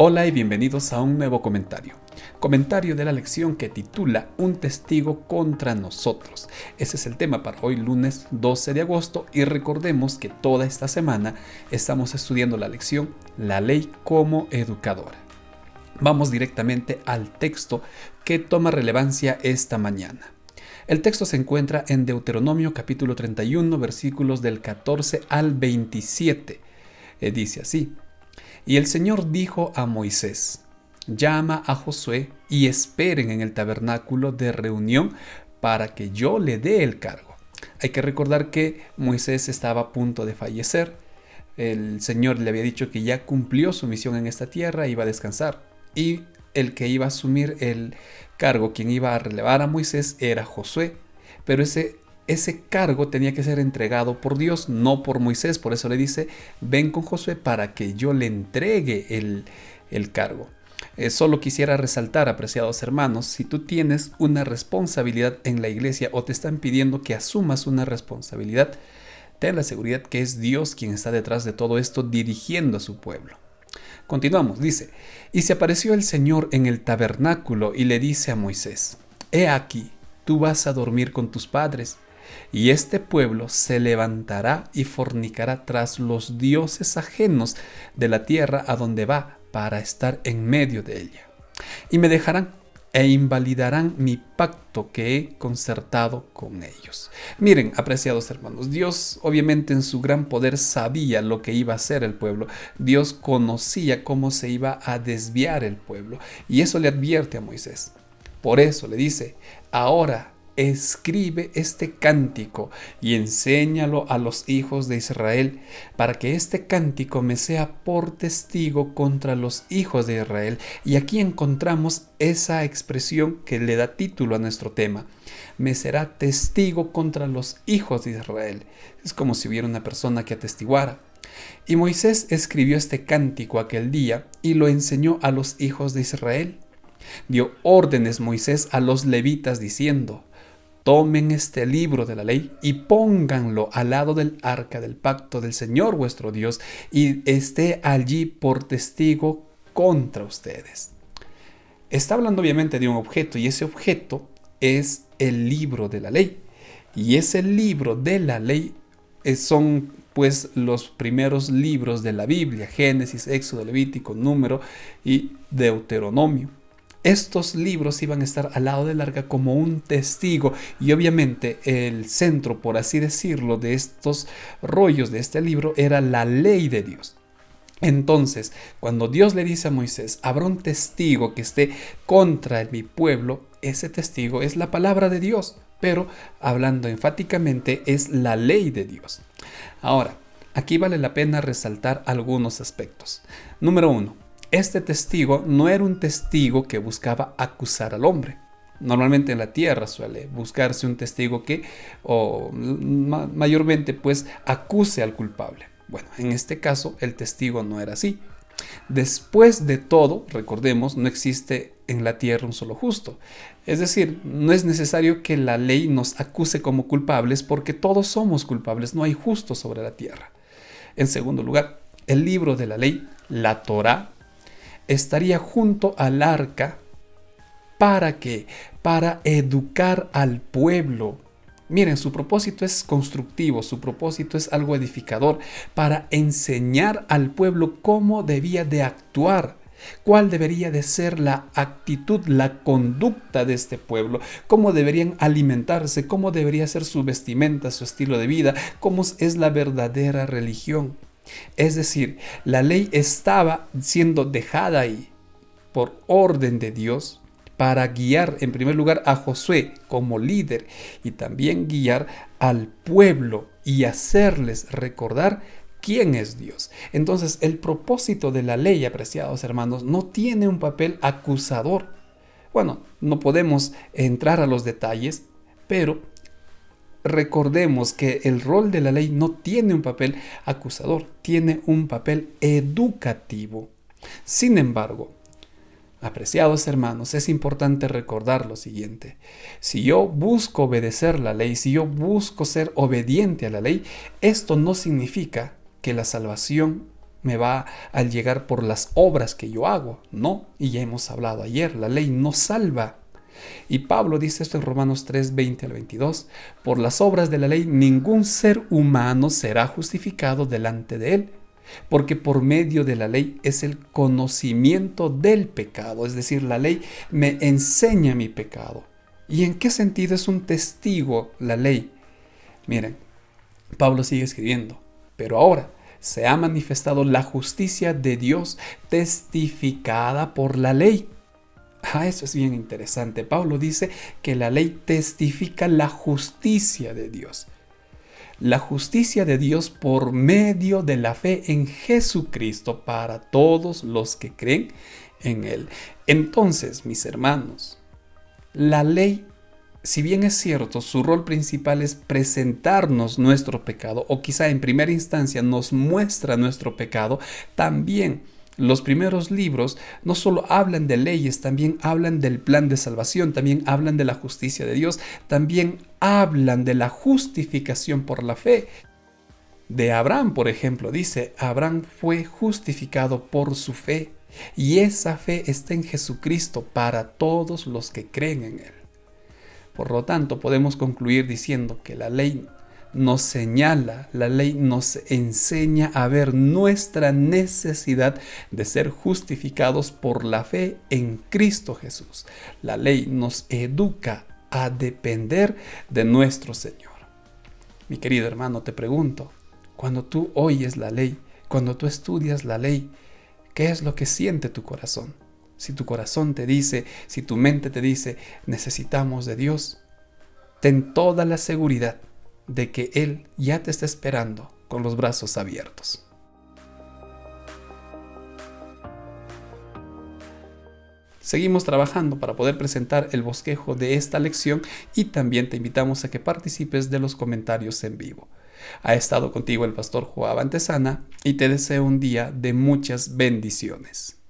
Hola y bienvenidos a un nuevo comentario. Comentario de la lección que titula Un testigo contra nosotros. Ese es el tema para hoy lunes 12 de agosto y recordemos que toda esta semana estamos estudiando la lección La ley como educadora. Vamos directamente al texto que toma relevancia esta mañana. El texto se encuentra en Deuteronomio capítulo 31 versículos del 14 al 27. Dice así: Y el Señor dijo a Moisés: llama a Josué y esperen en el tabernáculo de reunión para que yo le dé el cargo. Hay que recordar que Moisés estaba a punto de fallecer. El Señor le había dicho que ya cumplió su misión en esta tierra, iba a descansar. Y el que iba a asumir el cargo, quien iba a relevar a Moisés, era Josué. Pero ese cargo tenía que ser entregado por Dios, no por Moisés. Por eso le dice: ven con Josué para que yo le entregue el cargo. Solo quisiera resaltar, apreciados hermanos, si tú tienes una responsabilidad en la iglesia o te están pidiendo que asumas una responsabilidad, ten la seguridad que es Dios quien está detrás de todo esto, dirigiendo a su pueblo. Continuamos, dice: y se apareció el Señor en el tabernáculo y le dice a Moisés: he aquí, tú vas a dormir con tus padres, y este pueblo se levantará y fornicará tras los dioses ajenos de la tierra a donde va, para estar en medio de ella. Y me dejarán e invalidarán mi pacto que he concertado con ellos. Miren, apreciados hermanos, Dios obviamente en su gran poder sabía lo que iba a hacer el pueblo. Dios conocía cómo se iba a desviar el pueblo, y eso le advierte a Moisés. Por eso le dice: ahora escribe este cántico y enséñalo a los hijos de Israel, para que este cántico me sea por testigo contra los hijos de Israel. Y aquí encontramos esa expresión que le da título a nuestro tema: me será testigo contra los hijos de Israel. Es como si hubiera una persona que atestiguara. Y Moisés escribió este cántico aquel día y lo enseñó a los hijos de Israel. Dio órdenes Moisés a los levitas diciendo: tomen este libro de la ley y pónganlo al lado del arca del pacto del Señor vuestro Dios, y esté allí por testigo contra ustedes. Está hablando obviamente de un objeto, y ese objeto es el libro de la ley. Y ese libro de la ley son pues los primeros libros de la Biblia: Génesis, Éxodo, Levítico, Número y Deuteronomio. Estos libros iban a estar al lado del arca como un testigo, y obviamente el centro, por así decirlo, de estos rollos de este libro era la ley de Dios. Entonces, cuando Dios le dice a Moisés: habrá un testigo que esté contra mi pueblo, ese testigo es la palabra de Dios, pero hablando enfáticamente es la ley de Dios. Ahora, aquí vale la pena resaltar algunos aspectos. Número 1. Este testigo no era un testigo que buscaba acusar al hombre. Normalmente en la tierra suele buscarse un testigo que mayormente pues acuse al culpable. Bueno, en este caso el testigo no era así. Después de todo, recordemos, no existe en la tierra un solo justo. Es decir, no es necesario que la ley nos acuse como culpables, porque todos somos culpables, no hay justo sobre la tierra. En segundo lugar, el libro de la ley, la Torá, estaría junto al arca. ¿Para qué? Para educar al pueblo. Miren, su propósito es constructivo, su propósito es algo edificador, para enseñar al pueblo cómo debía de actuar, cuál debería de ser la actitud, la conducta de este pueblo, cómo deberían alimentarse, cómo debería ser su vestimenta, su estilo de vida, cómo es la verdadera religión. Es decir, la ley estaba siendo dejada ahí por orden de Dios para guiar en primer lugar a Josué como líder, y también guiar al pueblo y hacerles recordar quién es Dios. Entonces, el propósito de la ley, apreciados hermanos, no tiene un papel acusador. Bueno, no podemos entrar a los detalles, pero recordemos que el rol de la ley no tiene un papel acusador, tiene un papel educativo. Sin embargo, apreciados hermanos, es importante recordar lo siguiente: si yo busco obedecer la ley, si yo busco ser obediente a la ley, esto no significa que la salvación me va a llegar por las obras que yo hago. No, y ya hemos hablado ayer, la ley no salva. Y Pablo dice esto en Romanos 3, 20 al 22. Por las obras de la ley ningún ser humano será justificado delante de él, porque por medio de la ley es el conocimiento del pecado. Es decir, la ley me enseña mi pecado. ¿Y en qué sentido es un testigo la ley? Miren, Pablo sigue escribiendo, pero ahora se ha manifestado la justicia de Dios testificada por la ley. Eso es bien interesante. Pablo dice que la ley testifica la justicia de Dios. La justicia de Dios por medio de la fe en Jesucristo para todos los que creen en Él. Entonces, mis hermanos, la ley, si bien es cierto, su rol principal es presentarnos nuestro pecado, o quizá en primera instancia nos muestra nuestro pecado, también los primeros libros no solo hablan de leyes, también hablan del plan de salvación, también hablan de la justicia de Dios, también hablan de la justificación por la fe. De Abraham, por ejemplo, dice, Abraham fue justificado por su fe, y esa fe está en Jesucristo para todos los que creen en Él. Por lo tanto, podemos concluir diciendo que la ley nos señala, la ley nos enseña a ver nuestra necesidad de ser justificados por la fe en Cristo Jesús. La ley nos educa a depender de nuestro Señor. Mi querido hermano, te pregunto, cuando tú oyes la ley, cuando tú estudias la ley, ¿qué es lo que siente tu corazón? Si tu corazón te dice, si tu mente te dice, necesitamos de Dios, ten toda la seguridad de que Él ya te está esperando con los brazos abiertos. Seguimos trabajando para poder presentar el bosquejo de esta lección y también te invitamos a que participes de los comentarios en vivo. Ha estado contigo el pastor Joab Antesana y te deseo un día de muchas bendiciones.